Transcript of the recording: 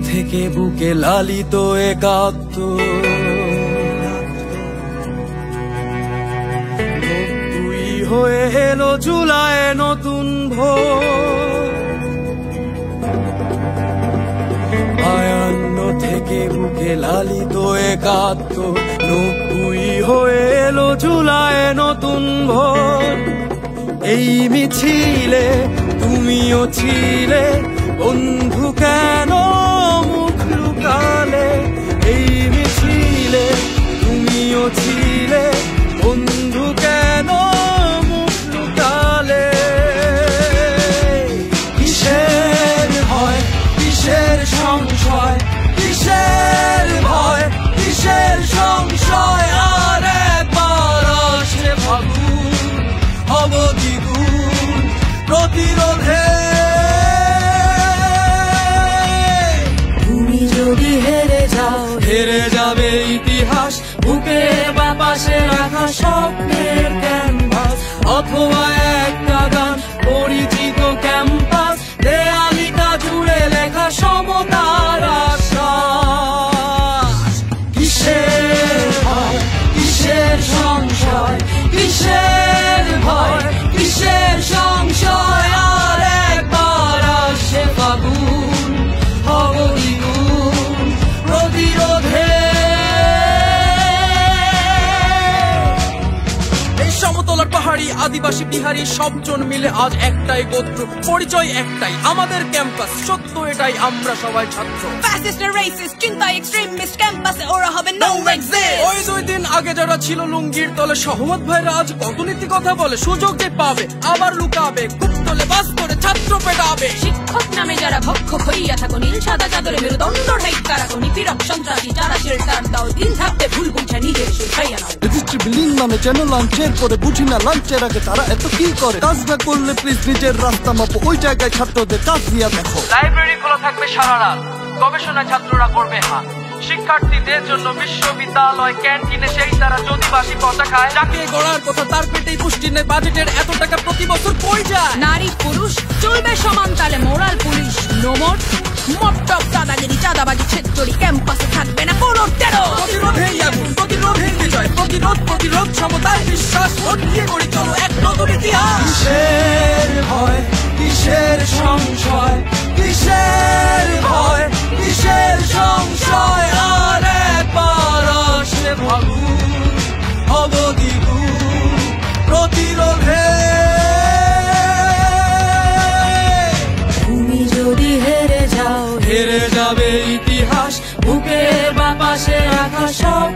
থেকে বুকে লালিত একাত্ম তুই হয়ে এলো জুলায় নতুন ভোর আয়ান্ন থেকে বুকে লালিত একাত্ম 90 হয়ে এলো জুলায় নতুন ভোর এই মিছিলে তুমিও ছিলে বন্ধু কেন মুখ লুকালে এই মিছিলে তুমিও ছিলে বন্ধু কেন মুখ লুকালে কিসের ভয় কিসের সংশয় কিসের ভয় কিসের সংশয় আর একবার আসে ফাগুন হব দ্বিগুণ প্রতিরোধে তুমি যদি হেরে যাবে ইতিহাস বুকে বাপাশে রাখা স্বপ্নের ক্যানভাস অথবা একটা গান পরিচিত ক্যাম্পাস দেয়ালিটা জুড়ে লেখা সমতার আশ্বাস কিসের ভয় কিসের সংশয় কিসের ভয় কিসের সংশয় আর একবার আসে ফাগুন হব দ্বিগুণ প্রতিরোধে এই সমতলার পাহাড়ি আদিবাসী বিহারি সবজন মিলে আজ একটাই গোত্র পরিচয় একটাই আমাদের ক্যাম্পাস সত্য এটাই আমরা সবাই ছাত্র ফ্যাসিস্ট রেসিস্ট চিন্তা এক্সট্রিমিস্ট ক্যাম্পাসে ওরা হবে নো এক্সিস্ট ওই 2 দিন আগে যারা ছিল লুঙ্গির তলে সহমত ভাইরা আজ কত নীতি কথা বলে সুযোগ যে পাবে আবার লুকাবে খুব তলে বাস করে ছাত্র পেটাবে শিক্ষক নামে যারা ভক্ষক হইয়া থাকো নীল সাদা চাদরে মেরুদণ্ড ঢাইকা রাখো নিপীড়ক সন্ত্রাসী যারা শেল্টার দাও দিন থাকতে ভুল বুঝে নিজের সুখাইয়া নাও রেজিস্ট্রি বিলিং নামে যেন লাঞ্চের করে বুঝি না লাঞ্চের আগে তারা এত কি করে কাজ না করলে প্লিজ নিজের রাস্তা মাপো ওই জায়গায় ছাত্রদের কাজ দিয়া দেখো লাইব্রেরি খোলা থাকবে সারা রাত গবেষণা ছাত্ররা করবে হাত শিক্ষার্থীদের জন্য বিশ্ববিদ্যালয় ক্যান্টিনে সেই তারা জ্যোতিবাসী পচা খায় যাকে গড়ার কথা তার পেটেই পুষ্টি নেই বাজেটের এত টাকা প্রতি বছর কই যায় নারী পুরুষ চলবে সমান তালে মোরাল পুলিশ নোমর মটক দাদাগিরি চাঁদাবাজি ছেত্তরি ক্যাম্পাসে থাকবে না কোনো টেরো প্রতিরোধেই আগুন প্রতিরোধেই বিজয় প্রতিরোধ সমতার বিশ্বাস ভোট দিয়ে করি চলো এক নতুন ইতিহাস কিসের ভয় কিসের সংশয় কিসের ভয় কিসের সংশয় আর একবার আসে ফাগুন হব দ্বিগুণ প্রতিরোধে তুমি যদি হেরে হেরে যাবে ইতিহাস বুকের বাপাশে রাখা সব